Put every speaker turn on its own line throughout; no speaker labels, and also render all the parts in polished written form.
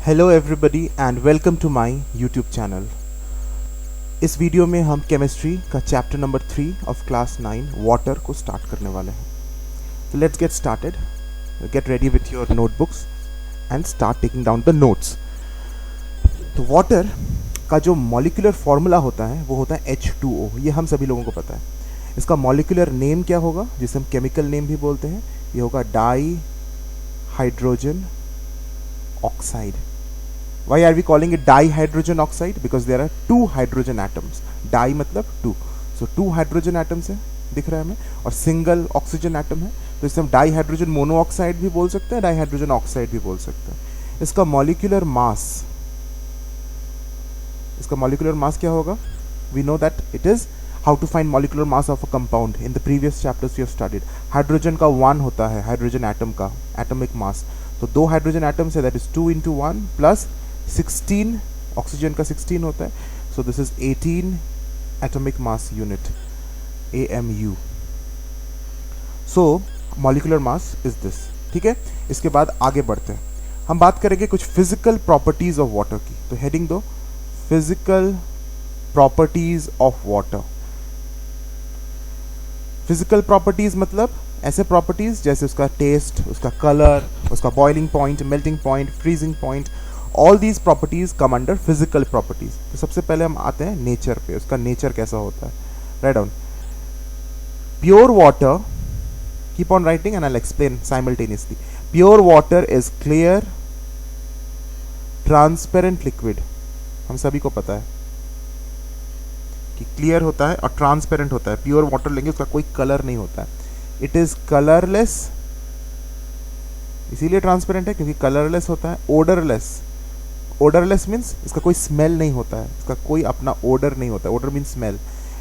Hello everybody and welcome to my YouTube channel. इस video में हम केमिस्ट्री का chapter number 3 of class 9 water को स्टार्ट करने वाले हैं। तो let's get started. Get ready with your notebooks and start taking down the notes. तो वाटर का जो मॉलिक्यूलर फॉर्मूला होता है वो होता है H2O। ये हम सभी लोगों को पता है। इसका मॉलिक्यूलर नेम क्या होगा, जिसे हम केमिकल नेम भी बोलते हैं, ये होगा di hydrogen oxide. Why are we calling it dihydrogen oxide? Because there are two hydrogen atoms. Di मतलब two. So two hydrogen atoms है, दिख रहा है हमें, और सिंगल ऑक्सीजन एटम है, तो इसे हम डाईहाइड्रोजन मोनोऑक्साइड भी बोल सकते हैं, डाईहाइड्रोजन ऑक्साइड भी बोल सकते हैं। इसका मॉलिक्यूलर मास क्या होगा? We know that it is how to find molecular mass of a compound. In the previous chapters we have studied. Hydrogen का 1 होता है, हाइड्रोजन एटम का एटॉमिक मास। तो दो हाइड्रोजन एटम्स है, that is 2 into 1 plus 16, oxygen का 16 होता है, सो this is 18 atomic mass unit, AMU। So molecular mass is this. ठीक है, इसके बाद आगे बढ़ते हैं। हम बात करेंगे कुछ फिजिकल प्रॉपर्टीज ऑफ वाटर की। तो हेडिंग दो, physical properties of water. Physical properties मतलब ऐसे प्रॉपर्टीज जैसे उसका टेस्ट, उसका कलर, उसका boiling point, melting point, freezing point, all these properties come under physical properties. तो सबसे पहले हम आते हैं नेचर पे, उसका नेचर कैसा होता है। Write down pure water, keep on writing and I will explain simultaneously. Pure water is clear transparent liquid. हम सभी को पता है कि क्लियर होता है और ट्रांसपेरेंट होता है। प्योर वाटर लेंगे, उसका कोई कलर नहीं होता है। इट इज कलरलेस, इसीलिए ट्रांसपेरेंट है क्योंकि कलरलेस होता है। ओडरलेस, ओडरलेस मीन्स इसका कोई स्मेल नहीं होता है, इसका कोई अपना ओडर नहीं होता है, odour means smell.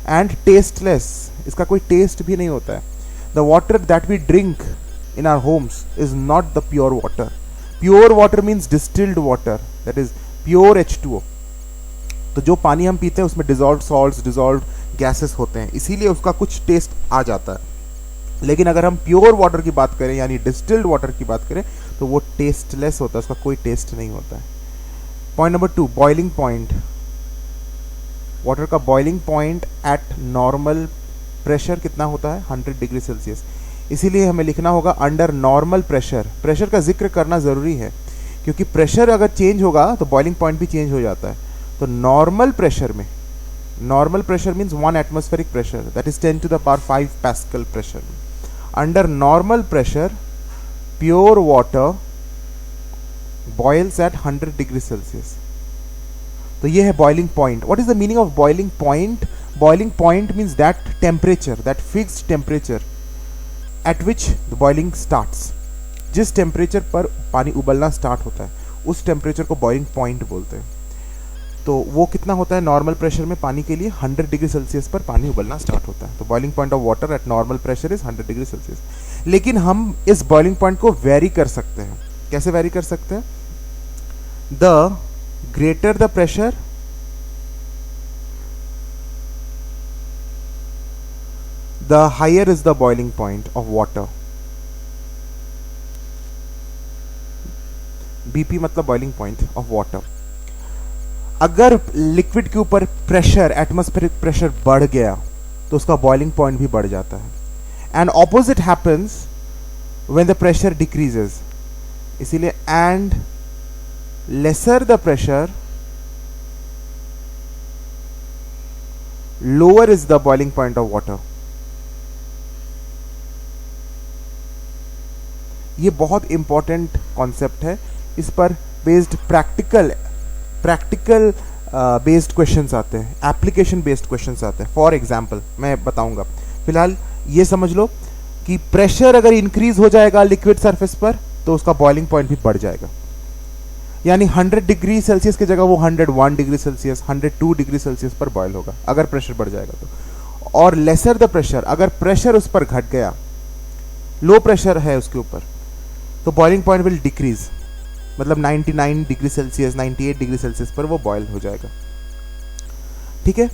And tasteless, इसका कोई टेस्ट भी नहीं होता है। The water that we drink in our homes is not the pure water. Pure water means distilled water, that is pure H2O। तो जो पानी हम पीते हैं उसमें डिजॉल्व सॉल्ट्स, डिजॉल्व गैसेस होते हैं, इसीलिए उसका कुछ टेस्ट आ जाता है। लेकिन अगर हम प्योर वाटर की बात करें यानी डिस्टिल्ड वाटर की बात करें तो वो टेस्टलेस होता है, उसका कोई टेस्ट नहीं होता है। Point number 2, boiling point. Water का boiling point at normal pressure कितना होता है? 100 डिग्री सेल्सियस। इसीलिए हमें लिखना होगा अंडर नॉर्मल प्रेशर। प्रेशर का जिक्र करना ज़रूरी है क्योंकि प्रेशर अगर चेंज होगा तो बॉइलिंग पॉइंट भी चेंज हो जाता है। तो नॉर्मल प्रेशर में, normal pressure means 1 atmospheric pressure, that is 10 to the power 5 pascal pressure. Under normal pressure pure water boils at 100 degree Celsius. तो ये है boiling point. What is the meaning of boiling point? Boiling point means that temperature, that fixed temperature at which the boiling starts. जिस temperature पर पानी उबलना start होता है उस temperature को बॉइलिंग पॉइंट बोलते हैं। तो वो कितना होता है? नॉर्मल प्रेशर में पानी के लिए 100 डिग्री सेल्सियस पर पानी उबलना स्टार्ट होता है। तो boiling point of water at normal pressure is 100 degree Celsius. लेकिन हम इस बॉइलिंग पॉइंट को वेरी कर सकते हैं। कैसे वेरी कर सकते हैं? The greater the pressure, the higher is the boiling point of water. BP मतलब बॉइलिंग पॉइंट ऑफ वाटर। अगर लिक्विड के ऊपर प्रेशर, एटमॉस्फेरिक प्रेशर बढ़ गया तो उसका बॉइलिंग पॉइंट भी बढ़ जाता है। And opposite happens when the pressure decreases. इसीलिए and lesser the pressure lower is the boiling point of water. ये बहुत इंपॉर्टेंट कॉन्सेप्ट है। इस पर बेस्ड प्रैक्टिकल बेस्ड क्वेश्चंस आते हैं, एप्लीकेशन बेस्ड क्वेश्चंस आते हैं। फॉर एग्जांपल मैं बताऊंगा। फिलहाल ये समझ लो कि प्रेशर अगर इंक्रीज हो जाएगा लिक्विड सरफेस पर तो उसका बॉइलिंग पॉइंट भी बढ़ जाएगा। यानी 100 डिग्री सेल्सियस की जगह वो 101 डिग्री सेल्सियस, 102 डिग्री सेल्सियस पर बॉयल होगा अगर प्रेशर बढ़ जाएगा तो। और लेसर द प्रेशर, अगर प्रेशर उस पर घट गया, लो प्रेशर है उसके ऊपर, तो बॉइलिंग पॉइंट विल डिक्रीज, मतलब 99 डिग्री सेल्सियस, 98 डिग्री सेल्सियस पर वो बॉयल हो जाएगा। ठीक है,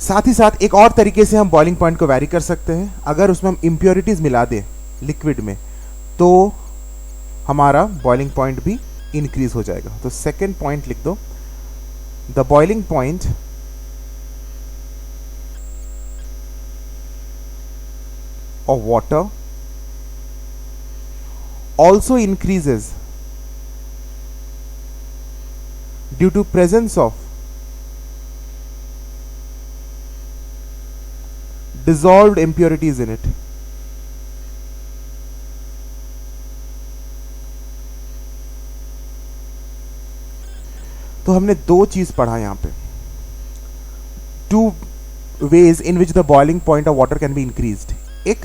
साथ ही साथ एक और तरीके से हम बॉइलिंग पॉइंट को वैरी कर सकते हैं। अगर उसमें हम इम्प्योरिटीज मिला दें लिक्विड में तो हमारा बॉइलिंग पॉइंट भी इंक्रीज हो जाएगा। तो सेकेंड पॉइंट लिख दो, the boiling point of water also increases due to presence of dissolved impurities in it। तो हमने दो चीज पढ़ा यहां पे, to ways in which the boiling point of water can be increased। एक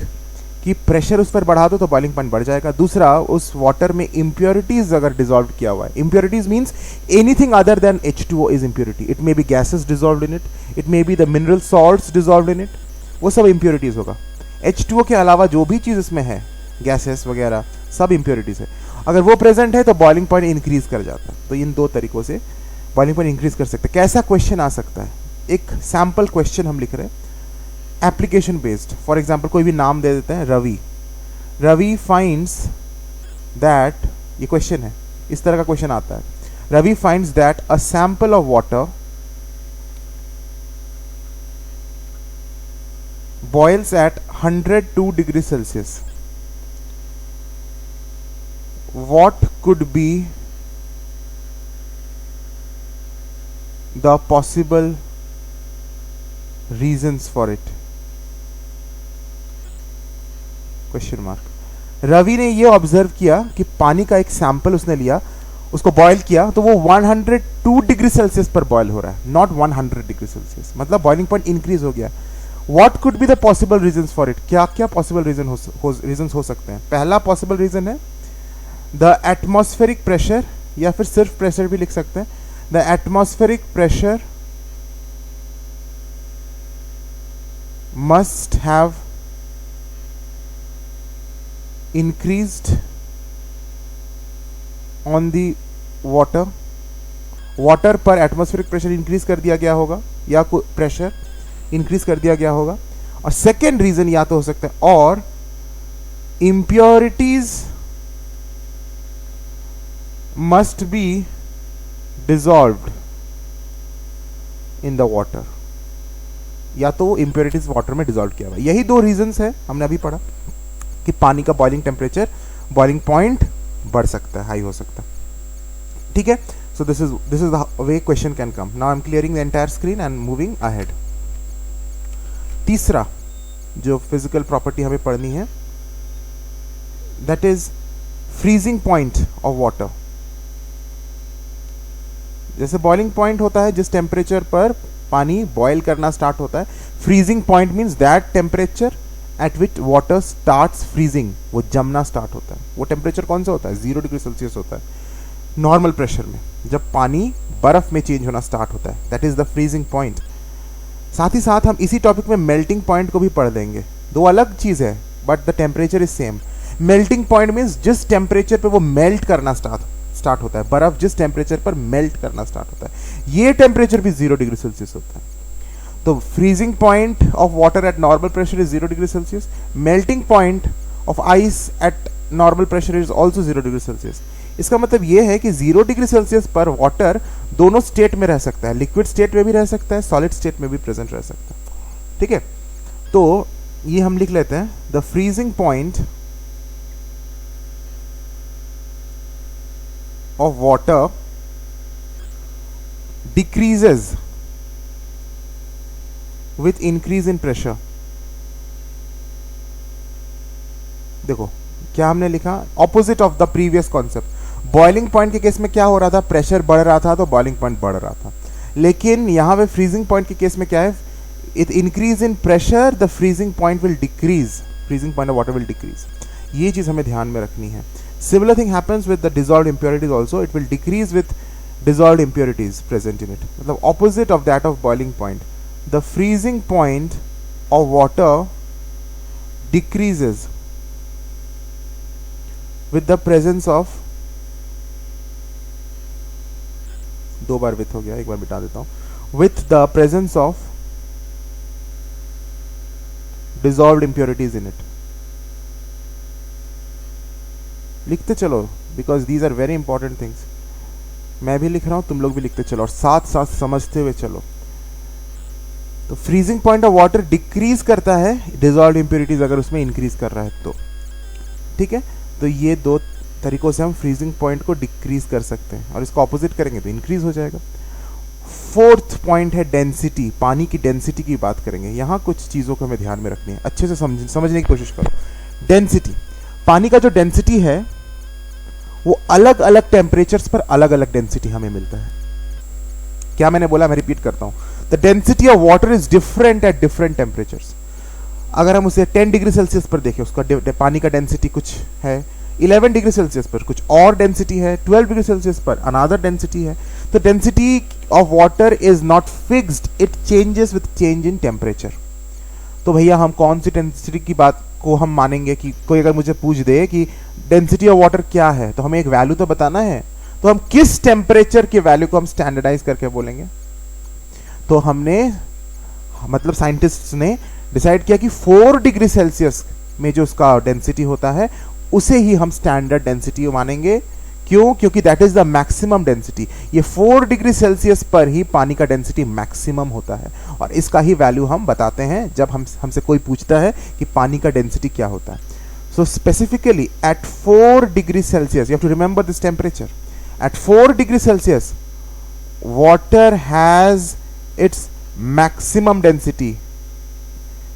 कि प्रेशर उस पर बढ़ा दो तो बॉइलिंग पॉइंट बढ़ जाएगा, दूसरा उस वाटर में इम्प्योरिटीज अगर डिजॉल्व किया हुआ है, impurities means anything other than H2O is impurity, it may B gases dissolved in it, it may be the mineral salts dissolved in it, वो सब इम्प्योरिटीज होगा। H2O के अलावा जो भी चीज इसमें है, गैसेस वगैरह सब इम्प्योरिटीज है, अगर वो प्रेजेंट है तो बॉइलिंग पॉइंट इंक्रीज कर जाता है। तो इन दो तरीकों से बॉइलिंग पॉइंट इंक्रीज कर सकते हैं। कैसा क्वेश्चन आ सकता है, एक सैम्पल क्वेश्चन हम लिख रहे हैं एप्लीकेशन बेस्ड। फॉर एग्जाम्पल कोई भी नाम दे देते हैं रवि, रवि फाइंड्स दैट, ये क्वेश्चन है, इस तरह का क्वेश्चन आता है, Ravi finds that a sample of water boils at 102 degree Celsius, what could be the possible reasons for it, question mark. Ravi ने ये ऑब्जर्व किया कि पानी का एक सैंपल उसने लिया, उसको बॉयल किया तो वो 102 डिग्री सेल्सियस पर बॉयल हो रहा है, नॉट 100 डिग्री सेल्सियस, मतलब बॉइलिंग पॉइंट इंक्रीज हो गया। What could be the possible reasons for it, क्या क्या पॉसिबल रीजंस हो सकते हैं। पहला पॉसिबल रीजन है द एटमॉस्फेरिक प्रेशर, या फिर सिर्फ प्रेशर भी लिख सकते हैं, the atmospheric pressure must have increased on the water, water पर एटमॉस्फेरिक प्रेशर इंक्रीज कर दिया गया होगा या प्रेशर इंक्रीज कर दिया गया होगा। और सेकेंड रीजन या तो हो सकता है और impurities must be dissolved in the water, या तो इंप्योरिटीज वाटर में डिजॉल्व किया हुआ। यही दो रीजंस है, हमने अभी पढ़ा कि पानी का बॉइलिंग टेम्परेचर, बॉइलिंग पॉइंट बढ़ सकता है, हाई हो सकता है। ठीक है, सो this is the way question can come. Now I am clearing the entire screen and moving ahead. तीसरा जो फिजिकल प्रॉपर्टी हमें पढ़नी है, that is freezing point of water. जैसे बॉइलिंग पॉइंट होता है जिस टेम्परेचर पर पानी बॉयल करना स्टार्ट होता है, freezing point means that temperature at which water starts freezing, वो जमना स्टार्ट होता है। वो टेम्परेचर कौन सा होता है, 0 डिग्री सेल्सियस होता है नॉर्मल प्रेशर में, जब पानी बर्फ में चेंज होना स्टार्ट होता है, that is the freezing point. साथ ही साथ हम इसी टॉपिक में मेल्टिंग पॉइंट को भी पढ़ देंगे, दो अलग चीज है but the temperature is same. Melting point means जिस टेम्परेचर पे वो मेल्ट करना स्टार्ट होता है, बर्फ जिस टेम्परेचर पर मेल्ट करना स्टार्ट होता है, ये टेम्परेचर भी 0 डिग्री सेल्सियस होता है। तो freezing point of water at normal pressure is 0 degree Celsius, melting point of ice eight normal pressure is also 0 degree Celsius. इसका मतलब ये है कि 0 डिग्री सेल्सियस पर वाटर दोनों स्टेट में रह सकता है, लिक्विड स्टेट में भी रह सकता है, सॉलिड स्टेट में भी प्रेजेंट रह सकता है। ठीक है, तो ये हम लिख लेते हैं, the freezing point of water decreases with increase in pressure। देखो क्या हमने लिखा, opposite of the previous concept. Boiling point के केस में क्या हो रहा था, प्रेशर बढ़ रहा था तो बॉइलिंग पॉइंट बढ़ रहा था, लेकिन यहां पे फ्रीजिंग पॉइंट के केस में क्या है, it increase in pressure the freezing point will decrease, freezing point of water will decrease. ये चीज हमें ध्यान में रखनी है। Similar thing happens with the dissolved impurities also, it will decrease with dissolved impurities present in it, मतलब opposite of that of boiling point। The freezing point of water decreases with the presence of, दो बार with हो गया, एक बार मिटा देता हूं, with the presence of dissolved impurities in it। लिखते चलो, because these are very important things. मैं भी लिख रहा हूं, तुम लोग भी लिखते चलो और साथ साथ समझते हुए चलो। तो freezing point of water decrease करता है डिजॉल्व इंप्योरिटीज अगर उसमें इंक्रीज कर रहा है तो, ठीक है। तो ये दो तरीकों से हम फ्रीजिंग पॉइंट को डिक्रीज कर सकते हैं, और इसको ऑपोजिट करेंगे तो इंक्रीज हो जाएगा। फोर्थ पॉइंट है डेंसिटी, पानी की डेंसिटी की बात करेंगे। यहां कुछ चीजों को हमें ध्यान में रखनी है, अच्छे से समझने की कोशिश करो। डेंसिटी, पानी का जो डेंसिटी है वो अलग अलग टेम्परेचर्स पर अलग अलग डेंसिटी हमें मिलता है। क्या मैंने बोला, मैं रिपीट करता हूं। The density of water is different at different temperatures. अगर हम उसे 10 डिग्री सेल्सियस पर देखें, उसका पानी का डेंसिटी कुछ है, 11 डिग्री सेल्सियस पर कुछ और डेंसिटी है, 12 डिग्री सेल्सियस पर अनदर डेंसिटी है। तो density of water is not fixed, it changes with change in temperature. तो भैया हम कौन सी डेंसिटी की बात को हम मानेंगे कि कोई अगर मुझे पूछ दे कि डेंसिटी ऑफ वाटर क्या है, तो हमें एक वैल्यू तो बताना है। तो हम किस टेम्परेचर के वैल्यू को हम स्टैंडर्डाइज करके बोलेंगे? तो हमने, मतलब साइंटिस्ट्स ने डिसाइड किया कि 4 डिग्री सेल्सियस में जो उसका डेंसिटी होता है उसे ही हम स्टैंडर्ड डेंसिटी मानेंगे। क्यों? क्योंकि that is the maximum density. ये 4 डिग्री सेल्सियस पर ही पानी का डेंसिटी मैक्सिमम होता है, और इसका ही वैल्यू हम बताते हैं जब हमसे कोई पूछता है कि पानी का डेंसिटी क्या होता है। So specifically at 4 degree Celsius, you have to remember this temperature, at 4 degree Celsius water has its maximum density.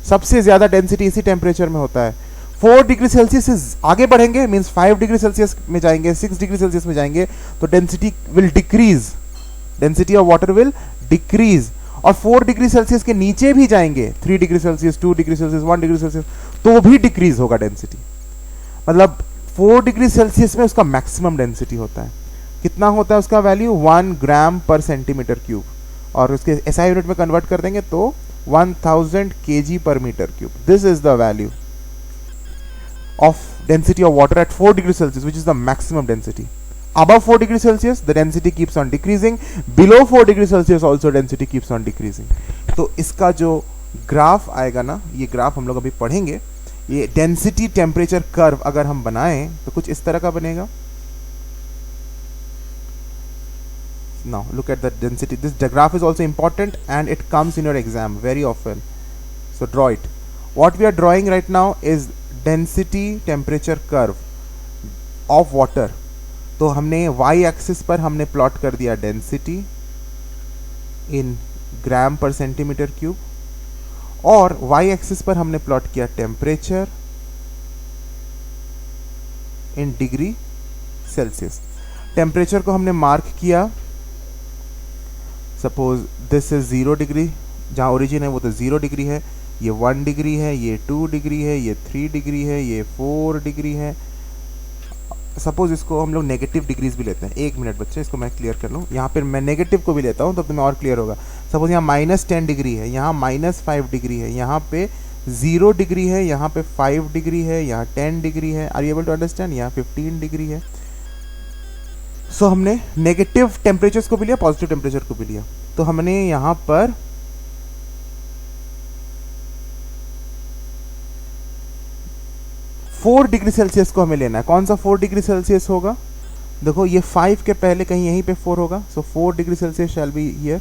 सबसे ज्यादा डेंसिटी इसी टेम्परेचर में होता है। 4 डिग्री सेल्सियस से आगे बढ़ेंगे, मींस 5 डिग्री सेल्सियस में जाएंगे, 6 डिग्री सेल्सियस में जाएंगे, तो density will decrease, density of water will decrease. और 4 डिग्री सेल्सियस के नीचे भी जाएंगे, 3 degree Celsius, 2 degree Celsius, 1 degree Celsius, तो भी डिक्रीज होगा डेंसिटी। मतलब 4 डिग्री सेल्सियस में उसका मैक्सिमम डेंसिटी होता है। कितना होता है उसका वैल्यू? 1 ग्राम पर सेंटीमीटर क्यूब, और उसके एसआई यूनिट में कन्वर्ट कर देंगे तो 1000 kg per meter cube. This is the value of density of water at 4 degrees Celsius, which is the maximum density. Above 4 degrees Celsius, the density keeps on decreasing. Below 4 degrees Celsius, also density keeps on decreasing. तो इसका जो graph आएगा ना, ये graph हम लोग अभी पढ़ेंगे। ये डेंसिटी टेम्परेचर कर्व अगर हम बनाएं तो कुछ इस तरह का बनेगा। Now look at the density. This graph is also important and it comes in your exam very often, so draw it. What we are drawing right now is density temperature curve of water. तो हमने y axis पर हमने plot कर दिया density in ग्राम पर centimetre cube, और y axis पर हमने प्लॉट किया temperature in degree Celsius. Temperature को हमने मार्क किया, सपोज दिस इज 0 डिग्री, जहाँ ओरिजिन है वो तो 0 डिग्री है, ये 1 डिग्री है, ये 2 डिग्री है, ये 3 डिग्री है, ये 4 डिग्री है। सपोज इसको हम लोग नेगेटिव डिग्रीज भी लेते हैं। 1 मिनट बच्चे, इसको मैं क्लियर कर लूँ। यहाँ पर मैं नेगेटिव को भी लेता हूँ, तब तुम्हें और क्लियर होगा। सपोज यहाँ -10 डिग्री है, यहाँ -5 डिग्री है, यहाँ पे 0 डिग्री है, यहाँ पे 5 डिग्री है, यहाँ 10 डिग्री है। Are you able to understand? यहाँ 15 डिग्री है। सो हमने नेगेटिव टेम्परेचर्स को भी लिया, पॉजिटिव टेम्परेचर को भी लिया। तो हमने यहां पर फोर डिग्री सेल्सियस को हमें लेना है। कौन सा 4 डिग्री सेल्सियस होगा? देखो ये 5 के पहले कहीं यहीं पे 4 होगा, so 4 degree Celsius shall be here.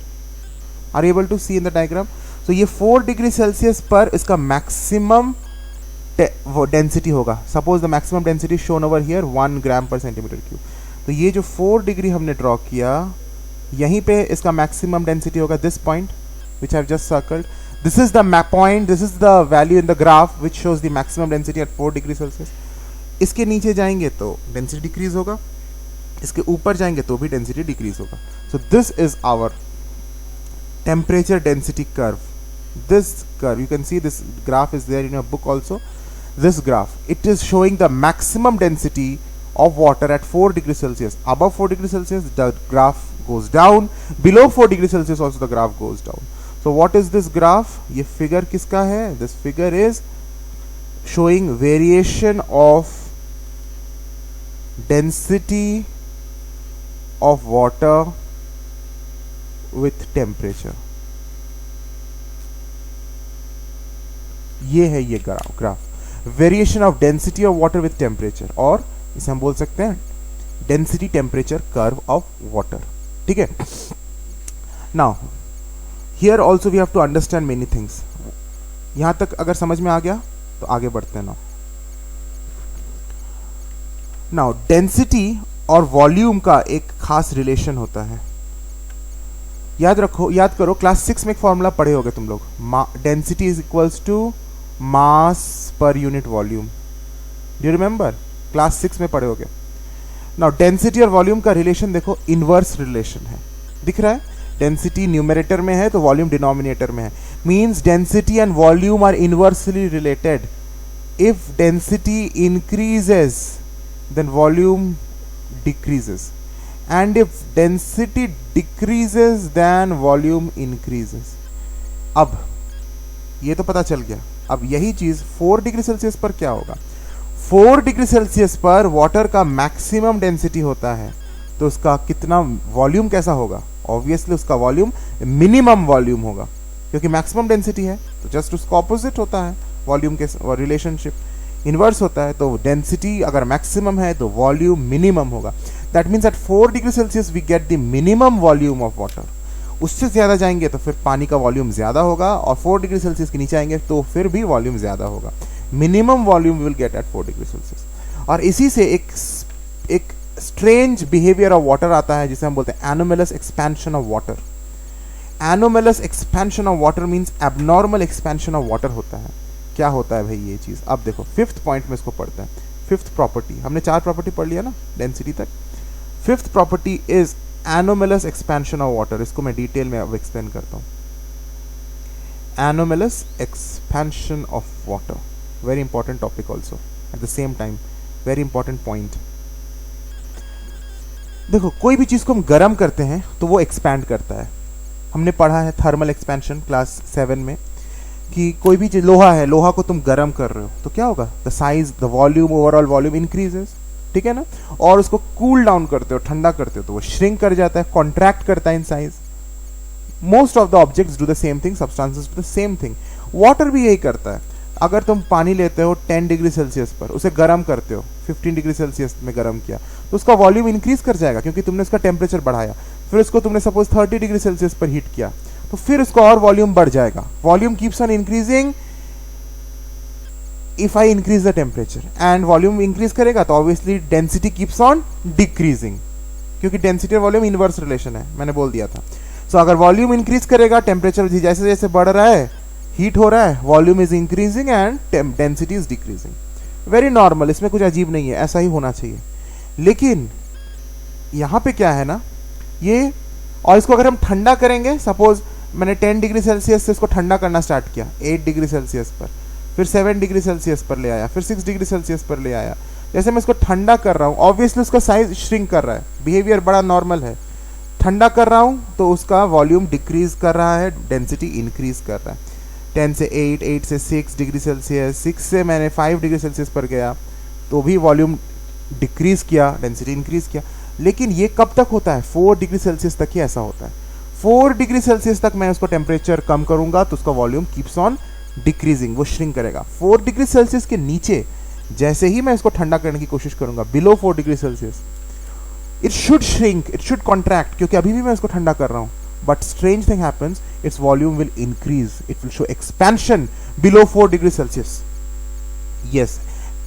Are you able to see in the diagram? So ये 4 डिग्री सेल्सियस पर इसका मैक्सिमम डेंसिटी होगा। Suppose the maximum density shown over here 1 gram पर सेंटीमीटर क्यूब। तो ये जो 4 डिग्री हमने ड्रॉ किया, यहीं पे इसका मैक्सिमम डेंसिटी होगा, this point which I have just circled. This is the point, this is the value in the graph which shows the maximum density at 4 degree Celsius. इसके नीचे जाएंगे तो डेंसिटी डिक्रीज होगा, इसके ऊपर जाएंगे तो भी डेंसिटी डिक्रीज होगा। So this is our temperature density curve. This curve, you can see this graph is there in your book also. This graph, it is showing the maximum density of water at 4 degrees Celsius. Above 4 degrees Celsius, the graph goes down. Below 4 degrees Celsius, also the graph goes down. So what is this graph? ये figure किसका है? This figure is showing variation of density of water with temperature. ये है ये graph, variation of density of water with temperature, और इसे हम बोल सकते हैं density temperature curve of water. ठीक है। Now here also we have to understand many things. यहां तक अगर समझ में आ गया तो आगे बढ़ते हैं। नाउ डेंसिटी और वॉल्यूम का एक खास रिलेशन होता है। याद रखो, याद करो, क्लास 6 में एक फॉर्मूला पढ़े होगे तुम लोग, density is equals to mass per unit volume. Do you remember? Class 6 में पढ़े होगे। नाउ डेंसिटी और वॉल्यूम का रिलेशन देखो, इनवर्स रिलेशन है, दिख रहा है? डेंसिटी न्यूमरेटर में है तो वॉल्यूम डिनोमिनेटर में है। Means density and volume are inversely related. If density increases then volume decreases, and if density decreases then volume increases। अब ये तो पता चल गया। अब यही चीज 4 डिग्री सेल्सियस पर क्या होगा? 4 डिग्री सेल्सियस पर वाटर का मैक्सिमम डेंसिटी होता है, तो उसका कितना वॉल्यूम कैसा होगा? ऑब्वियसली उसका वॉल्यूम मिनिमम वॉल्यूम होगा, क्योंकि मैक्सिमम डेंसिटी है, तो जस्ट उसका ऑपोजिट होता है वॉल्यूम के रिलेशनशिप, इनवर्स होता है। तो डेंसिटी अगर मैक्सिमम है तो वॉल्यूम मिनिमम होगा। That means at 4 degree Celsius we get the minimum volume of water. उससे ज्यादा जाएंगे तो फिर पानी का वॉल्यूम ज्यादा होगा, और 4 डिग्री सेल्सियस के नीचे आएंगे तो फिर भी वॉल्यूम ज्यादा होगा। Minimum volume will get at 4 degree Celsius. और इसी से एक स्ट्रेंज बिहेवियर ऑफ वाटर आता है जिसे हम बोलते हैं anomalous expansion of water. Anomalous expansion of water means abnormal expansion of water होता है। क्या होता है भाई ये चीज? अब देखो 5th पॉइंट में इसको पढ़ते हैं। 5th प्रॉपर्टी, हमने 4 प्रॉपर्टी पढ़ लिया ना डेंसिटी तक। 5th property is anomalous expansion of water. इसको मैं डिटेल में अब एक्सप्लेन करता हूं। Anomalous expansion of water, very important topic also at the same time, very important point. देखो कोई भी चीज को हम गर्म करते हैं तो वो एक्सपैंड करता है। हमने पढ़ा है थर्मल एक्सपेंशन क्लास 7 में, कि कोई भी चीज, लोहा है, लोहा को तुम गर्म कर रहे हो तो क्या होगा? The size, the volume, overall volume increases, ठीक है ना? और उसको कूल डाउन करते हो, ठंडा करते हो तो वो श्रिंक कर जाता है, कॉन्ट्रैक्ट करता है in size. Most of the objects do the same thing, substances do the same thing. Water भी यही करता है। अगर तुम पानी लेते हो 10 डिग्री सेल्सियस पर, उसे गर्म करते हो, 15 डिग्री सेल्सियस में गर्म किया, तो उसका वॉल्यूम इंक्रीज कर जाएगा क्योंकि तुमने उसका टेम्परेचर बढ़ाया। फिर उसको तुमने सपोज 30 डिग्री सेल्सियस पर हीट किया तो फिर उसका और वॉल्यूम बढ़ जाएगा। Volume keeps on increasing if I increase the temperature, and volume increase करेगा तो obviously density keeps on decreasing, क्योंकि डेंसिटी और वॉल्यूम इनवर्स रिलेशन है, मैंने बोल दिया था। सो अगर वॉल्यूम इंक्रीज करेगा, टेम्परेचर जैसे जैसे बढ़ रहा है, हीट हो रहा है, volume is increasing and density is decreasing. Very normal, इसमें कुछ अजीब नहीं है, ऐसा ही होना चाहिए। लेकिन यहां पे क्या है ना, ये, और इसको अगर हम ठंडा करेंगे, सपोज मैंने 10 डिग्री सेल्सियस से इसको ठंडा करना स्टार्ट किया 8 डिग्री सेल्सियस पर, फिर 7 डिग्री सेल्सियस पर ले आया, फिर 6 डिग्री सेल्सियस पर ले आया। जैसे मैं इसको ठंडा कर रहा हूँ, ऑब्वियसली उसका साइज श्रिंक कर रहा है, बिहेवियर बड़ा नॉर्मल है। ठंडा कर रहा हूँ तो उसका वॉल्यूम डिक्रीज कर रहा है, डेंसिटी इंक्रीज कर रहा है। 10 से 8, 8 से 6 डिग्री सेल्सियस, 6 से मैंने 5 डिग्री सेल्सियस पर गया तो भी वॉल्यूम डिक्रीज किया, डेंसिटी इंक्रीज किया। लेकिन ये कब तक होता है? 4 डिग्री सेल्सियस तक ही ऐसा होता है। 4 डिग्री सेल्सियस तक मैं उसको टेम्परेचर कम करूंगा तो उसका वॉल्यूम कीप्स ऑन डिक्रीजिंग, वो श्रिंक करेगा। 4 डिग्री सेल्सियस के नीचे जैसे ही मैं इसको ठंडा करने की कोशिश करूंगा, below 4 degree Celsius, it should shrink, it should contract, क्योंकि अभी भी मैं इसको ठंडा कर रहा हूं। But strange thing happens, its volume will increase, it will show expansion below 4 degree Celsius. Yes,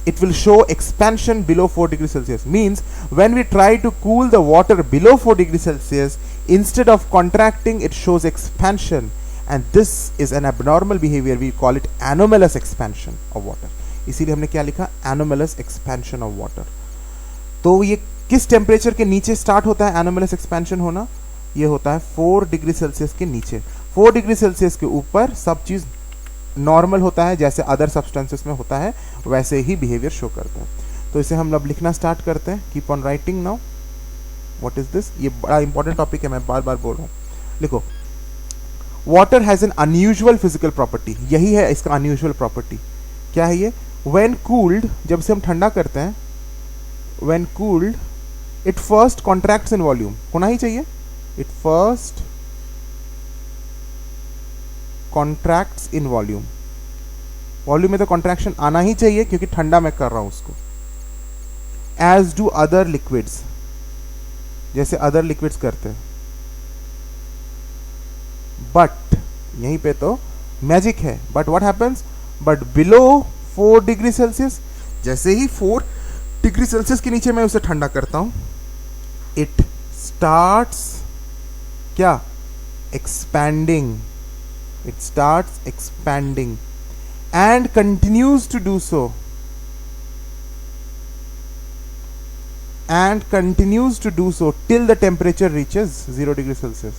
it will show expansion below 4 degrees Celsius. Means when we try to cool the water below 4 degrees Celsius, instead of contracting, it shows expansion, and this is an abnormal behavior. We call it anomalous expansion of water. इसीलिए हमने क्या लिखा? anomalous expansion of water. तो ये किस temperature के नीचे start होता है anomalous expansion होना? ये होता है 4 डिग्री सेल्सियस के नीचे। 4 डिग्री सेल्सियस के ऊपर सब चीज नॉर्मल होता है, जैसे अदर सब्सटेंसेस में होता है वैसे ही बिहेवियर शो करता है। तो इसे हम अब लिखना स्टार्ट करते हैं। Keep on writing now. What is this? ये बड़ा इंपॉर्टेंट टॉपिक है, मैं बार बार बोल रहा हूं। लिखो, water has an unusual physical property. यही है इसका अनयूजुअल प्रॉपर्टी। क्या है ये? व्हेन कूल्ड, जब से हम ठंडा करते हैं, when cooled it first contracts in volume. होना ही चाहिए, it first contracts in volume. Volume में तो कॉन्ट्रैक्शन आना ही चाहिए क्योंकि ठंडा मैं कर रहा हूं उसको। एज डू अदर लिक्विड्स, जैसे अदर लिक्विड्स करते हैं। बट यहीं पे तो मैजिक है, but what happens, but below 4 degree Celsius, जैसे ही 4 डिग्री सेल्सियस के नीचे मैं उसे ठंडा करता हूं, इट स्टार्ट्स क्या, expanding, it starts expanding and continues to do so, and continues to do so till the temperature reaches 0 degree Celsius.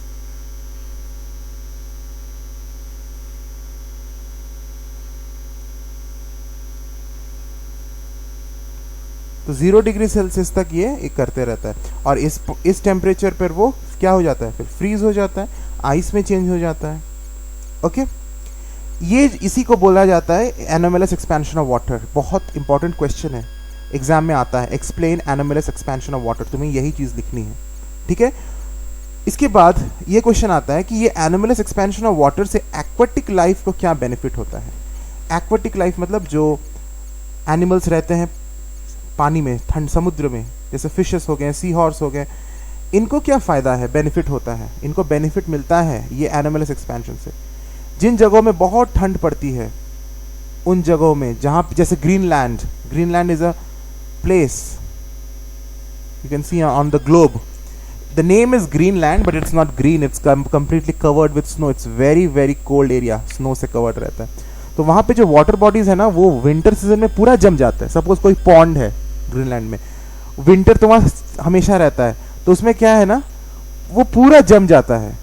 तो 0 डिग्री सेल्सियस तक ये करते रहता है, और इस टेम्परेचर पर वो क्या हो जाता है, फिर फ्रीज हो जाता है, आइस में चेंज हो जाता है। ओके, ये इसी को बोला जाता है एनोमलस एक्सपेंशन ऑफ वाटर। बहुत इंपॉर्टेंट क्वेश्चन है, एग्जाम में आता है, explain anomalous expansion of water, तुम्हें यही चीज लिखनी है, ठीक है। इसके बाद ये क्वेश्चन आता है कि ये एनोमलस एक्सपेंशन ऑफ वाटर से एक्वाटिक लाइफ को क्या बेनिफिट होता है। एक्वाटिक लाइफ मतलब जो एनिमल्स रहते हैं पानी में, ठंड समुद्र में, जैसे फिशेस हो गए, सी हॉर्स हो गए, इनको क्या फायदा है, बेनिफिट होता है, इनको बेनिफिट मिलता है ये एनोमलस एक्सपेंशन से। जिन जगहों में बहुत ठंड पड़ती है, उन जगहों में जहां, जैसे Greenland, Greenland is a place you can see on the globe. The name is Greenland but it's not green, it's completely covered with snow. It's very cold area, snow से covered रहता है। तो वहां पे जो वाटर बॉडीज है ना, वो विंटर सीजन में पूरा जम जाता है। सपोज कोई पॉन्ड है ग्रीनलैंड में, विंटर तो वहां हमेशा रहता है, तो उसमें क्या है ना, वो पूरा जम जाता है,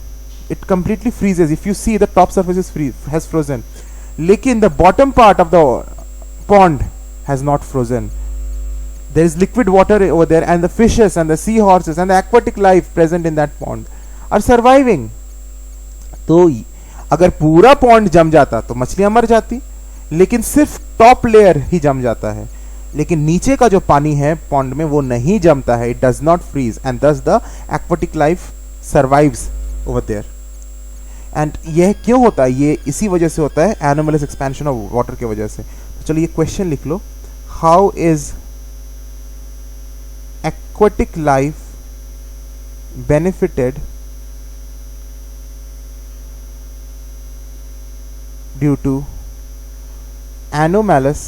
it completely freezes. If you see the top surface is has frozen, लेकिन the bottom part of the pond has not frozen. There is liquid water over there, and the fishes and the seahorses and the aquatic life present in that pond are surviving. तो अगर पूरा pond जम जाता तो मछलियां मर जाती, लेकिन सिर्फ टॉप लेयर ही जम जाता है, लेकिन नीचे का जो पानी है पॉन्ड में वो नहीं जमता है, it does not freeze, and thus the aquatic life survives over there. एंड यह क्यों होता है, ये इसी वजह से होता है, एनोमलस एक्सपेंशन ऑफ वाटर की वजह से। तो चलिए ये क्वेश्चन लिख लो, how is aquatic life benefited due to anomalous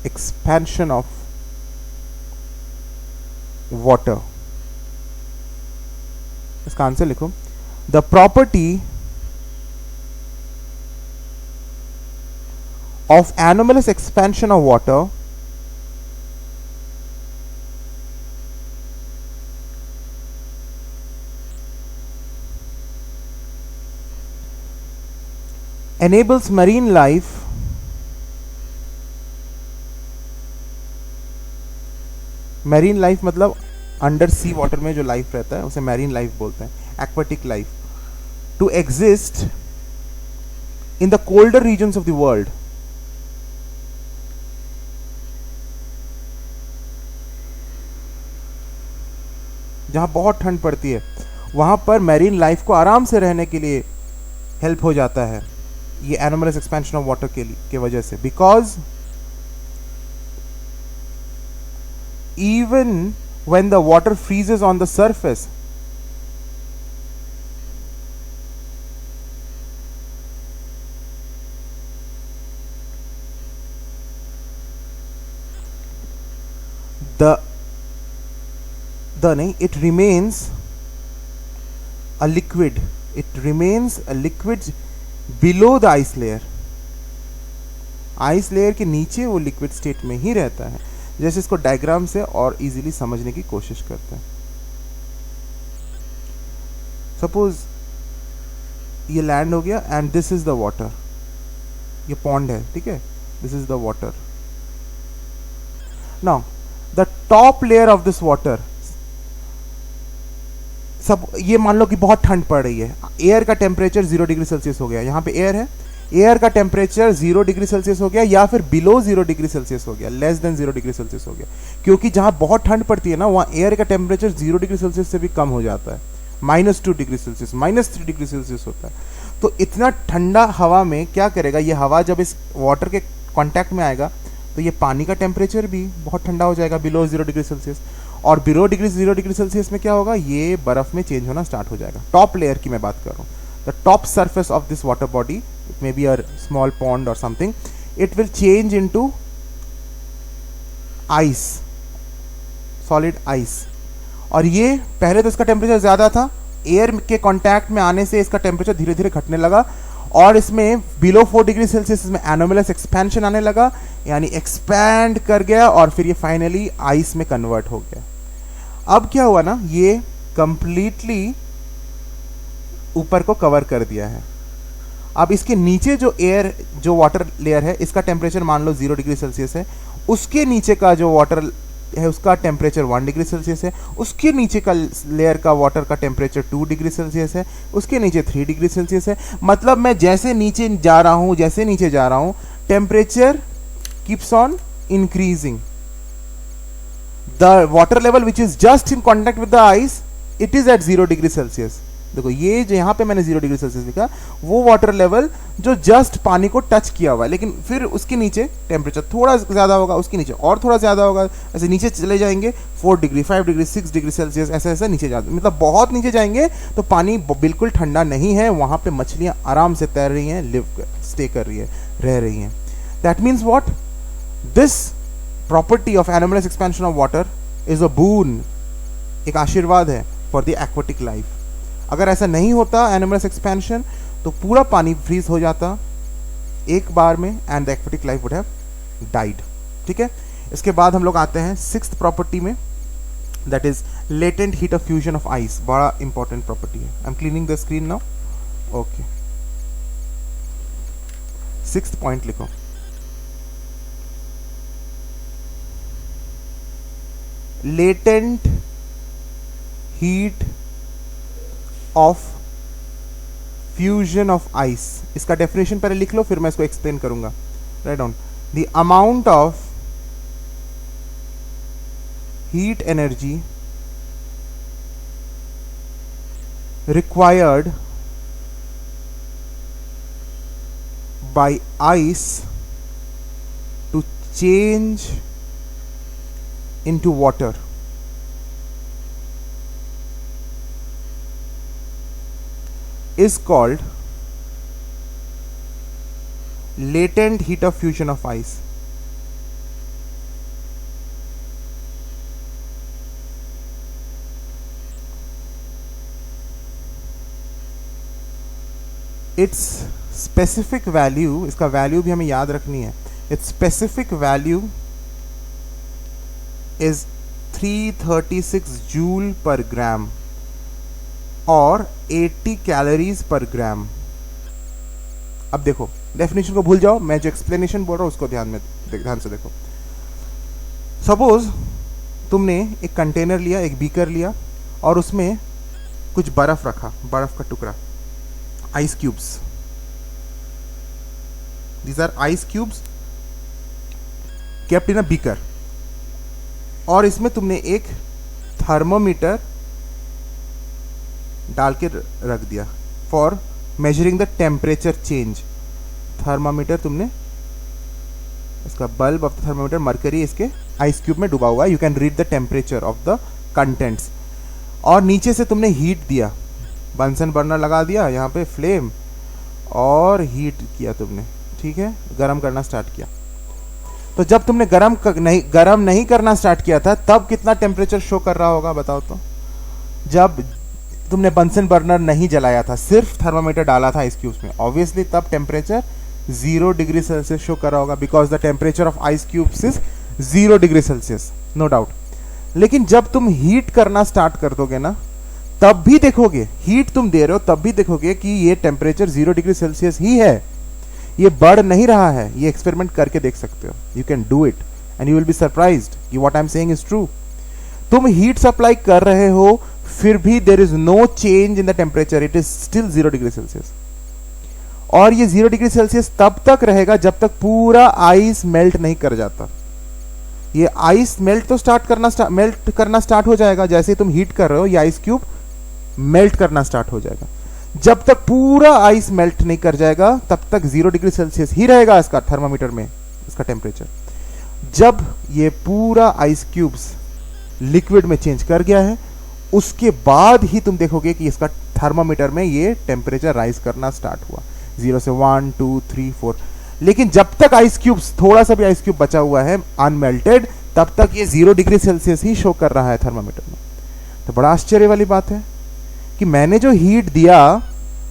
expansion of water। इसका आंसर लिखो, the property of anomalous expansion of water enables marine life मतलब अंडर सी वाटर में जो लाइफ रहता है उसे मैरीन लाइफ बोलते हैं, aquatic life, to exist in the colder regions of the world. जहां बहुत ठंड पड़ती है वहां पर मैरीन लाइफ को आराम से रहने के लिए हेल्प हो जाता है ये एनोमलस एक्सपेंशन ऑफ वाटर के वजह से, because even when the water freezes on the surface, it remains a liquid. It remains a liquid below the ice layer. Ice layer के नीचे वो लिक्विड स्टेट में ही रहता है। जैसे इसको डायग्राम से और इजीली समझने की कोशिश करते हैं। सपोज ये लैंड हो गया and this is the water, ये पॉन्ड है, ठीक है, this is the water. Now the top layer of this water, सब ये मान लो कि बहुत ठंड पड़ रही है, एयर का टेम्परेचर 0 डिग्री सेल्सियस हो गया, यहाँ पे एयर है, एयर का टेम्परेचर 0 डिग्री सेल्सियस हो गया या फिर बिलो 0 डिग्री सेल्सियस हो गया, लेस देन 0 डिग्री सेल्सियस हो गया, क्योंकि जहां बहुत ठंड पड़ती है ना वहां एयर का टेम्परेचर 0 डिग्री सेल्सियस से भी कम हो जाता है, -2 डिग्री सेल्सियस, -3 डिग्री सेल्सियस होता है। तो इतना ठंडा हवा में क्या करेगा, ये हवा जब इस वाटर के कॉन्टैक्ट में आएगा तो ये पानी का टेम्परेचर भी बहुत ठंडा हो जाएगा, बिलो 0 डिग्री सेल्सियस, और बिलो डिग्री 0 डिग्री सेल्सियस में क्या होगा, ये बर्फ में चेंज होना स्टार्ट हो जाएगा। टॉप लेयर की मैं बात कर रहा हूँ, the top surface of this water body, it may be a small pond और something, it will change into ice, solid ice. और ये पहले तो इसका टेम्परेचर ज़्यादा था, एयर के कांटेक्ट में आने से इसका टेम्परेचर धीरे धीरे घटने लगा और इसमें बिलो 4 डिग्री सेल्सियस में एनोमलस एक्सपेंशन आने लगा, यानी एक्सपैंड कर गया और फिर ये फाइनली आइस में कन्वर्ट हो गया। अब क्या हुआ ना, ये कंप्लीटली ऊपर को कवर कर दिया है। अब इसके नीचे जो एयर, जो वाटर लेयर है, इसका टेम्परेचर मान लो 0 डिग्री सेल्सियस है, उसके नीचे का जो वाटर है उसका टेम्परेचर 1 डिग्री सेल्सियस है, उसके नीचे का लेयर का वाटर का टेम्परेचर 2 डिग्री सेल्सियस है, उसके नीचे 3 डिग्री सेल्सियस है। मतलब मैं जैसे नीचे जा रहा हूं, जैसे नीचे जा रहा हूं, temperature keeps on increasing. The water level which is just in contact with the ice, it is at 0 degree Celsius. देखो ये जो यहाँ पे मैंने 0 डिग्री सेल्सियस लिखा, वो वाटर लेवल जो जस्ट पानी को टच किया हुआ है, लेकिन फिर उसके नीचे टेम्परेचर थोड़ा ज़्यादा होगा, उसके नीचे और थोड़ा ज़्यादा होगा, ऐसे नीचे चले जाएंगे 4 डिग्री 5 डिग्री 6 डिग्री सेल्सियस, ऐसे ऐसे नीचे जाते, मतलब बहुत नीचे जाएंगे तो पानी बिल्कुल ठंडा नहीं है, वहाँ पे मछलियाँ आराम से तैर रही हैं, स्टे कर रही है, रह रही हैं। That means what, this property of anomalous expansion of water is a boon, एक आशीर्वाद है फॉर द एक्वाटिक लाइफ। अगर ऐसा नहीं होता एनोमलस एक्सपेंशन, तो पूरा पानी फ्रीज हो जाता एक बार में and the aquatic life would have died. ठीक है, इसके बाद हम लोग आते हैं 6th प्रॉपर्टी में, that is latent heat of fusion of ice. बड़ा इंपॉर्टेंट प्रॉपर्टी है। I am cleaning the screen now. Okay, 6th point लिखो, latent heat of fusion of ice. इसका डेफिनेशन पहले लिख लो, फिर मैं इसको एक्सप्लेन करूंगा। Write down, the amount of heat energy required by ice to change into water is called latent heat of fusion of ice. Its specific value, इसका value भी हमें याद रखनी है, its specific value is 336 joule पर gram और 80 calories पर ग्राम। अब देखो, डेफिनेशन को भूल जाओ, मैं जो एक्सप्लेनेशन बोल रहा हूं उसको ध्यान से देखो। सपोज तुमने एक कंटेनर लिया, एक बीकर लिया और उसमें कुछ बर्फ रखा, बर्फ का टुकड़ा, ice cubes, these are ice cubes kept in a beaker, और इसमें तुमने एक थर्मोमीटर डाल के रख दिया for measuring the temperature change. Thermometer तुमने, इसका bulb of the thermometer mercury इसके आइस क्यूब में डूबा हुआ है, you can read the temperature of the contents. और नीचे से तुमने हीट दिया, बंसन बर्नर लगा दिया यहाँ पे फ्लेम और हीट किया तुमने, ठीक है, गर्म करना स्टार्ट किया। तो जब तुमने गरम नहीं करना स्टार्ट किया था, तब कितना टेम्परेचर शो कर रहा होगा बताओ तो? जब तुमने बंसन बर्नर नहीं जलाया था, सिर्फ थर्मामीटर डाला था आइस क्यूब्स में, ऑब्वियसली तब टेम्परेचर 0 डिग्री सेल्सियस शो कर रहा होगा, because the temperature of ice cubes is 0 degree Celsius, no doubt. लेकिन जब तुम हीट करना स्टार्ट कर दोगे ना, तब भी देखोगे, हीट तुम दे रहे हो तब भी देखोगे कि ये टेम्परेचर 0 डिग्री सेल्सियस ही है, ये बढ़ नहीं रहा है। ये एक्सपेरिमेंट करके देख सकते हो, you can do it and you will be surprised कि what I am saying is true. तुम हीट सप्लाई कर रहे हो, फिर भी there is no change in the temperature, it is still 0 degree Celsius. और ये 0 डिग्री सेल्सियस तब तक रहेगा जब तक पूरा आइस मेल्ट नहीं कर जाता। ये आइस मेल्ट करना स्टार्ट हो जाएगा जैसे ही तुम हीट कर रहे हो, ये आइस क्यूब मेल्ट करना स्टार्ट हो जाएगा। जब तक पूरा आइस मेल्ट नहीं कर जाएगा तब तक 0 डिग्री सेल्सियस ही रहेगा इसका थर्मामीटर में, इसका टेम्परेचर। जब ये पूरा आइस क्यूब्स लिक्विड में चेंज कर गया है, उसके बाद ही तुम देखोगे कि इसका थर्मामीटर में ये टेम्परेचर राइज करना स्टार्ट हुआ, 0 से 1 2 3 4। लेकिन जब तक आइस क्यूब्स, थोड़ा सा भी आइस क्यूब बचा हुआ है अनमेल्टेड, तब तक ये 0 डिग्री सेल्सियस ही शो कर रहा है थर्मामीटर में। तो बड़ा आश्चर्य वाली बात है कि मैंने जो हीट दिया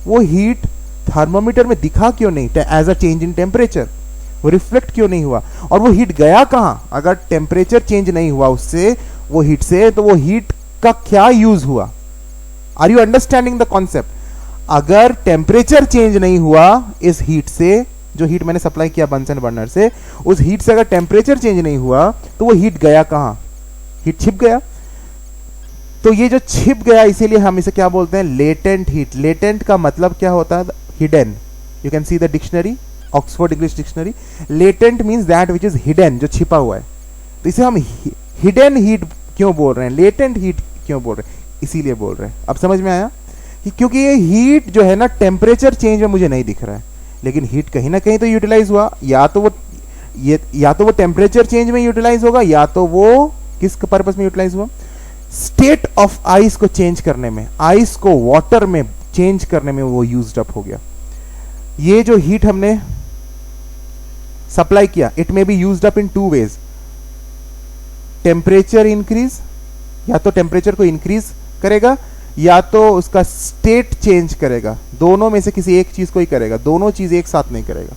वो हीट थर्मामीटर में दिखा क्यों नहीं as a change in temperature, वो रिफ्लेक्ट क्यों नहीं हुआ, और वो हीट गया कहां? अगर टेम्परेचर चेंज नहीं हुआ उससे, वो हीट से, तो वो हीट का क्या यूज हुआ? Are you understanding the concept? अगर टेम्परेचर चेंज नहीं हुआ इस हीट से, जो हीट मैंने सप्लाई किया बंसन बर्नर से, उस हीट से अगर टेम्परेचर चेंज नहीं हुआ तो वो हीट गया कहां? हीट छिप गया। तो ये जो छिप गया, इसीलिए हम इसे क्या बोलते हैं? Latent heat. लेटेंट का मतलब क्या होता है? Hidden. You can see the dictionary, Oxford English dictionary. Latent means that which is hidden, जो छिपा हुआ है। तो इसे हम हिडन हीट क्यों बोल रहे हैं, लेटेंट हीट क्यों बोल रहे हैं? इसीलिए बोल रहे हैं। अब समझ में आया कि क्योंकि ये हीट जो है ना, टेम्परेचर चेंज में मुझे नहीं दिख रहा है, लेकिन हीट कहीं ना कहीं तो यूटिलाइज हुआ। या तो वो टेम्परेचर चेंज में यूटिलाइज होगा, या तो वो किस पर्पस में यूटिलाइज हुआ? स्टेट ऑफ आइस को चेंज करने में, आइस को वाटर में चेंज करने में वो यूज्ड अप हो गया। ये जो हीट हमने सप्लाई किया, it may be used up in 2 ways. Temperature increase, या तो टेम्परेचर को इंक्रीज करेगा या तो उसका स्टेट चेंज करेगा। दोनों में से किसी एक चीज को ही करेगा, दोनों चीज एक साथ नहीं करेगा।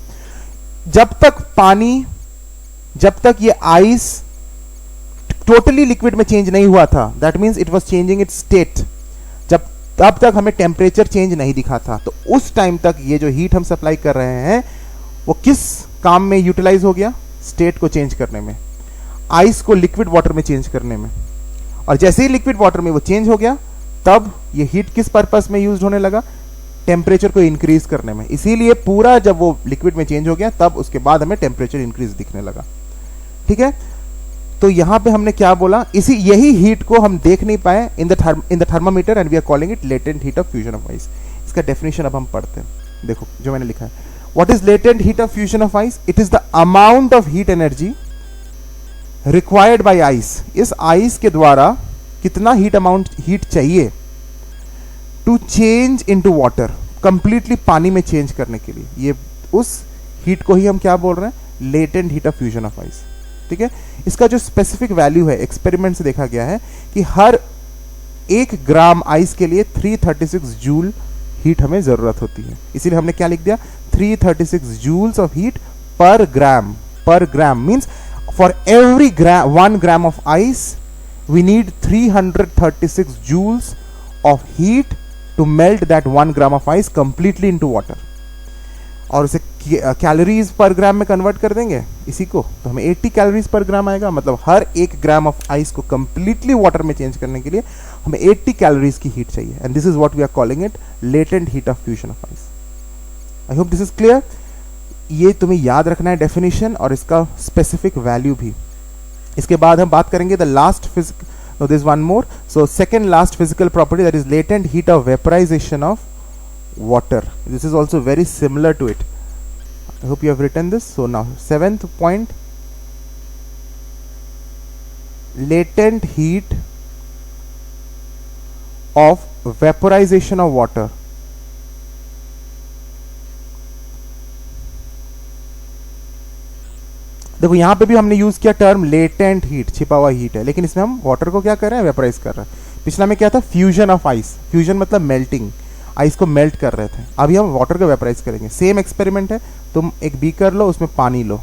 जब तक ये आइस टोटली लिक्विड में चेंज नहीं हुआ था, that means it was changing it's state, तब तक हमें टेम्परेचर चेंज नहीं दिखा था। तो उस टाइम तक ये जो हीट हम सप्लाई कर रहे हैं वो किस काम में यूटिलाइज हो गया? स्टेट को चेंज करने में, आइस को लिक्विड वाटर में चेंज करने में। और जैसे ही लिक्विड वाटर में वो चेंज हो गया, तब ये हीट किस पर्पस में यूज होने लगा? टेम्परेचर को इंक्रीज करने में। इसीलिए पूरा जब वो लिक्विड में चेंज हो गया, तब उसके बाद हमें टेम्परेचर इंक्रीज दिखने लगा। ठीक है, तो यहां पे हमने क्या बोला? यही हीट को हम देख नहीं पाए in the thermometer, and we are calling it latent heat of fusion of ice. इसका डेफिनेशन अब हम पढ़ते हैं। देखो जो मैंने लिखा है, what is latent heat of fusion of ice? It is the amount of heat energy required by ice. इस आइस के द्वारा कितना हीट चाहिए to change into water, completely पानी में चेंज करने के लिए। ये उस हीट को ही हम क्या बोल रहे हैं? Latent heat of fusion of ice. ठीक है, इसका जो स्पेसिफिक वैल्यू है, एक्सपेरिमेंट से देखा गया है कि हर 1 ग्राम आइस के लिए 336 जूल हीट हमें जरूरत होती है। इसीलिए हमने क्या लिख दिया? 336 joules of heat per gram. Per gram means for every 1 gram of ice we need 336 joules of heat to melt that 1 gram of ice completely into water. और उसे कैलोरीज पर ग्राम में कन्वर्ट कर देंगे इसी को, तो हमें 80 कैलोरीज पर ग्राम आएगा। मतलब हर 1 ग्राम ऑफ आइस को कंप्लीटली वाटर में चेंज करने के लिए हमें 80 कैलोरीज की हीट चाहिए। And this is what we are calling it latent heat of fusion of ice. I hope this is clear. ये तुम्हें याद रखना है डेफिनेशन और इसका स्पेसिफिक वैल्यू भी। इसके बाद हम बात करेंगे the last physical, no this one more. So second last physical property, that is latent heat of vaporisation of water. This is also very similar to it. I hope you have written this. So now 7th point, latent heat of vaporization of water. देखो यहां पे भी हमने use किया term latent heat, छिपा हुआ heat है, लेकिन इसमें हम वाटर को क्या कर रहे हैं? वेपराइज कर रहे हैं। पिछला में क्या था? Fusion of ice. फ्यूजन मतलब मेल्टिंग, आइस को मेल्ट कर रहे थे। अभी हम वाटर को वेपराइज करेंगे। सेम एक्सपेरिमेंट है। तुम एक बीकर लो, उसमें पानी लो,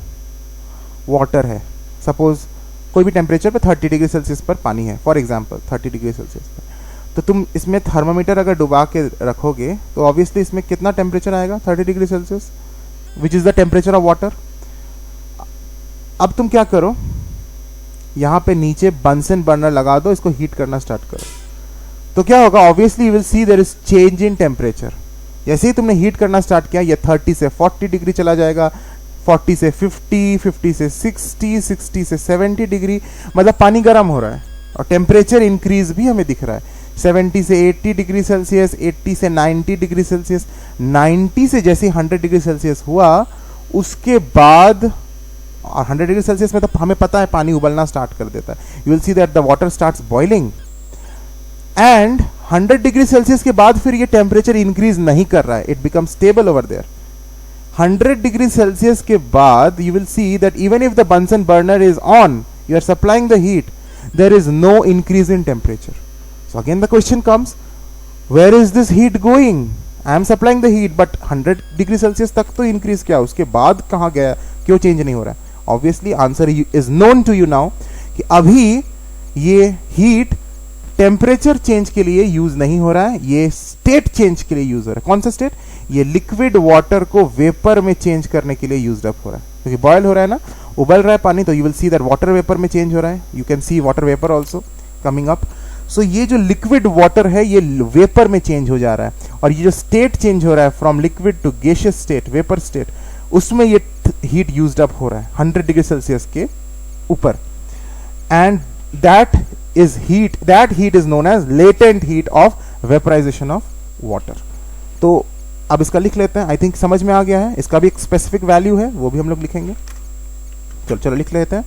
वाटर है, सपोज कोई भी टेम्परेचर पे 30 डिग्री सेल्सियस पर पानी है, फॉर एग्जांपल 30 डिग्री सेल्सियस पर। तो तुम इसमें थर्मामीटर अगर डुबा के रखोगे तो ऑब्वियसली इसमें कितना टेम्परेचर आएगा? 30 degree Celsius, which is the temperature of water. अब तुम क्या करो, यहां पे नीचे बंसन बर्नर लगा दो, इसको हीट करना स्टार्ट करो। तो क्या होगा? Obviously you will see there is change in temperature. जैसे ही तुमने हीट करना स्टार्ट किया, ये 30 से 40 डिग्री चला जाएगा, 40 से 50, 50 से 60, 60 से 70 डिग्री, मतलब पानी गर्म हो रहा है। और टेम्परेचर इंक्रीज भी हमें दिख रहा है, 70 से 80 डिग्री सेल्सियस, 80 से 90 डिग्री सेल्सियस, 90 से जैसे 100 डिग्री सेल्सियस हुआ, उसके बाद और 100 डिग्री सेल्सियस में तो हमें पता है पानी उबलना स्टार्ट कर देता है. You will see that the water starts boiling. And 100 degree Celsius के बाद फिर ये टेम्परेचर इंक्रीज नहीं कर रहा है, it become stable over there. 100 degree Celsius के बाद you will see that even if the Bunsen burner is on, you are supplying the heat, there is no increase in temperature. So again the question comes, where is this heat going? I am supplying the heat but 100 degree Celsius तक तो increase किया, उसके बाद कहाँ गया, क्यों change नहीं हो रहा है? Obviously answer is known to you now कि अभी ये heat टेम्परेचर चेंज के लिए यूज नहीं हो रहा है, ये स्टेट चेंज के लिए यूज हो रहा है. कौन सा स्टेट? ये लिक्विड वाटर को वेपर में चेंज करने के लिए यूज्ड अप हो रहा है. क्योंकि बॉयल हो रहा है ना, उबल रहा है पानी, तो you will see that water vapour में चेंज हो रहा है. You can see water vapour also coming up. So ये जो लिक्विड वाटर है ये वेपर में चेंज हो जा रहा है, और ये जो स्टेट चेंज हो रहा है from liquid to gaseous state, vapour state, उसमें ये हीट यूज्ड अप हो रहा है 100 डिग्री सेल्सियस के ऊपर. And that heat is known as latent heat of vaporization of water. तो अब इसका लिख लेते हैं. आई थिंक समझ में आ गया है. इसका भी एक स्पेसिफिक वैल्यू है, वो भी हम लोग लिखेंगे. चलो लिख लेते हैं.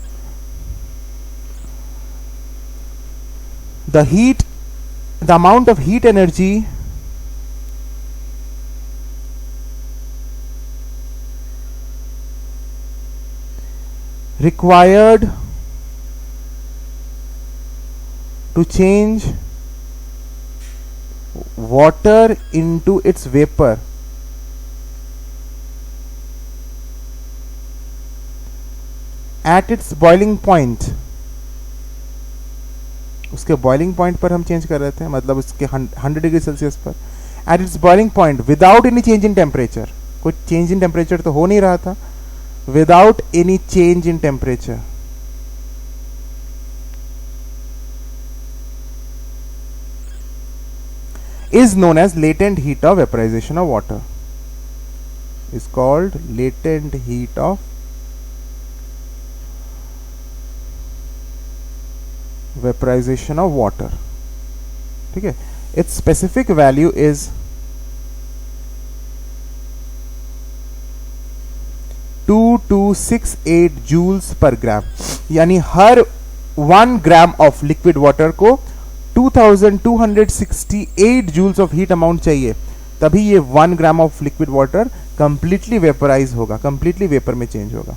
the amount of heat energy required to change water into its vapor at its boiling point. उसके बॉइलिंग पॉइंट पर हम चेंज कर रहे थे, मतलब उसके 100 डिग्री सेल्सियस पर. At its boiling point without any change in temperature. कोई चेंज इन टेम्परेचर तो हो नहीं रहा था. Without any change in temperature is known as latent heat of vaporization of water. Is called latent heat of vaporization of water. ठीक है. Its specific value is 2268 joules per gram. यानी हर 1 gram of liquid water को 2268 joules of heat amount चाहिए, तभी ये 1 gram of liquid water completely vaporise होगा, completely vapour में change होगा.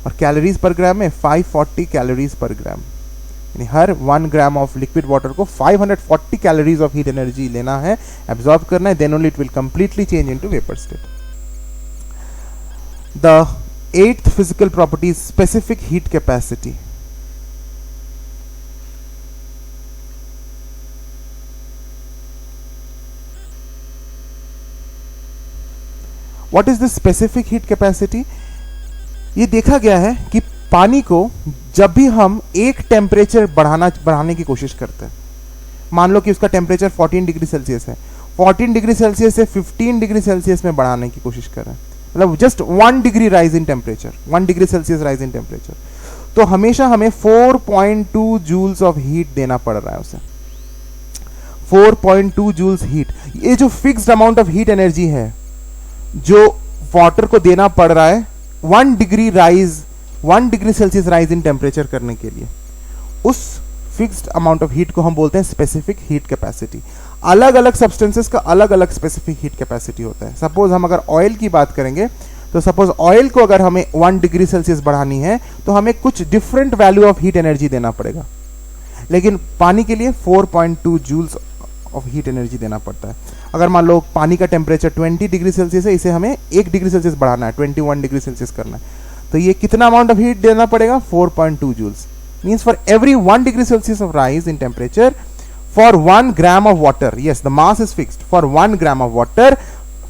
और कैलोरीज पर ग्राम में 540 कैलोरीज पर ग्राम. यानी हर 1 ग्राम ऑफ लिक्विड वाटर को 540 कैलोरीज ऑफ हीट एनर्जी लेना है, एब्जॉर्ब करना है, then only it will completely change into vapour state. The 8th physical property, specific heat capacity. What is the specific heat capacity? ये देखा गया है कि पानी को जब भी हम एक टेम्परेचर बढ़ाने की कोशिश करते हैं, मान लो कि उसका टेम्परेचर 14 डिग्री सेल्सियस है, 14 डिग्री सेल्सियस से 15 डिग्री सेल्सियस में बढ़ाने की कोशिश कर रहे हैं, मतलब just 1 degree rise in temperature, 1 degree Celsius rise in temperature, तो हमेशा हमें 4.2 जूल्स ऑफ हीट देना पड़ रहा है उसे. 4.2 जूल्स हीट. ये जो fixed amount of heat energy है जो वाटर को देना पड़ रहा है 1 degree Celsius rise in temperature करने के लिए, उस फिक्स्ड अमाउंट ऑफ हीट को हम बोलते हैं स्पेसिफिक हीट कैपेसिटी. अलग अलग सब्सटेंसेस का अलग अलग स्पेसिफिक हीट कैपेसिटी होता है. सपोज हम अगर ऑयल की बात करेंगे, तो सपोज ऑयल को अगर हमें 1 डिग्री सेल्सियस बढ़ानी है तो हमें कुछ different value of heat energy देना पड़ेगा, लेकिन पानी के लिए 4.2 जूल्स ऑफ हीट एनर्जी देना पड़ता है. अगर मान लो पानी का टेम्परेचर 20 डिग्री सेल्सियस है, इसे हमें 1 डिग्री सेल्सियस बढ़ाना है, 21 डिग्री सेल्सियस करना है, तो ये कितना अमाउंट ऑफ हीट देना पड़ेगा? 4.2 joules. Means for every 1 degree Celsius of rise in temperature, for 1 gram of water, yes, the mass is fixed, for 1 gram of water,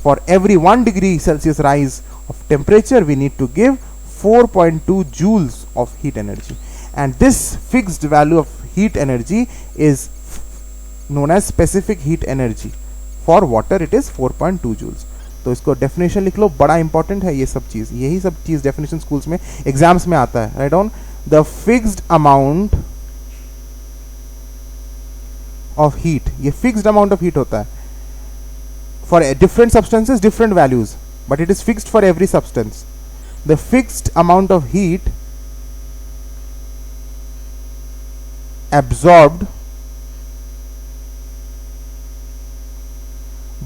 for every 1 degree Celsius rise of temperature, we need to give 4.2 joules of heat energy. And this fixed value of heat energy is known as specific heat energy. For water it is 4.2 joules. तो इसको definition लिख लो, बड़ा important है ये सब चीज, यही सब चीज डेफिनेशन स्कूल्स में एग्जाम्स में आता है. Right down the fixed amount of heat. ये फिक्स्ड अमाउंट ऑफ हीट होता है for different substances, different values, but it is fixed for every substance. The fixed amount of heat absorbed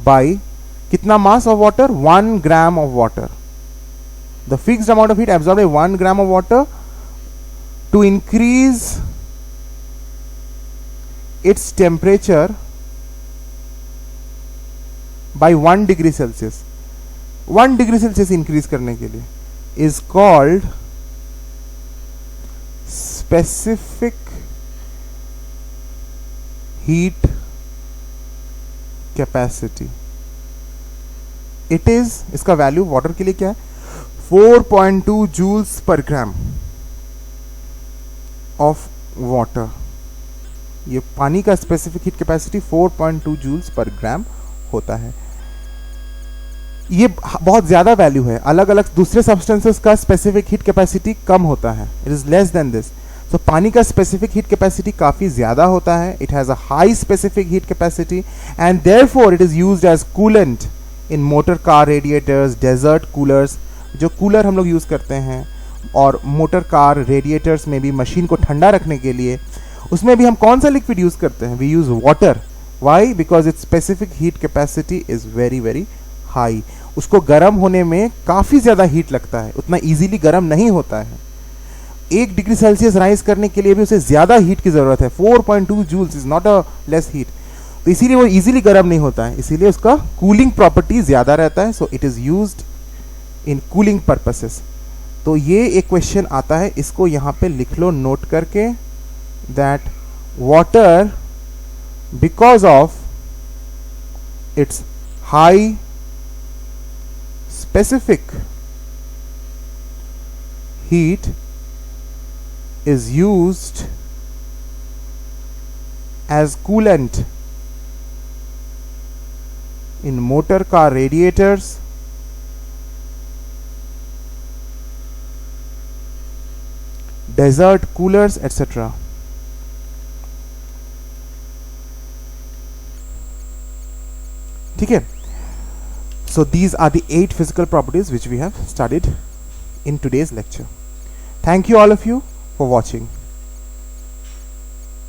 by कितना mass of water? 1 gram of water. The fixed amount of heat absorbed by 1 gram of water to increase its temperature by 1 degree Celsius. 1 degree Celsius increase करने के लिए is called specific heat capacity. It is, इसका value water के लिए क्या है? 4.2 joules per gram of water. ये पानी का specific heat capacity 4.2 joules per ग्राम होता है. ये बहुत ज्यादा वैल्यू है. अलग अलग दूसरे सब्सटेंसेस का स्पेसिफिक हीट कैपेसिटी कम होता है. It is less than this. तो पानी का स्पेसिफिक हीट कैपेसिटी काफी ज्यादा होता है. It has a high specific heat capacity and therefore it is used as coolant in motor car radiators, desert coolers, जो कूलर हम लोग यूज करते हैं, और मोटर कार रेडिएटर्स में भी मशीन को ठंडा रखने के लिए उसमें भी हम कौन सा लिक्विड यूज करते हैं? We use water. Why? Because its specific heat capacity is very very high. उसको गर्म होने में काफी ज्यादा हीट लगता है, उतना इजीली गर्म नहीं होता है. 1 डिग्री सेल्सियस राइज करने के लिए भी उसे ज्यादा हीट की जरूरत है. 4.2 joules is not a less heat. तो इसीलिए वो इजीली गर्म नहीं होता है, इसीलिए उसका कूलिंग प्रॉपर्टी ज्यादा रहता है. So it is used in cooling purposes. तो ये एक क्वेश्चन आता है, इसको यहां पे लिख लो नोट करके, that water, because of its high specific heat, is used as coolant in motor car radiators, desert coolers, etc. ठीक है. So these are the 8 physical properties which we have studied in today's lecture. Thank you all of you for watching.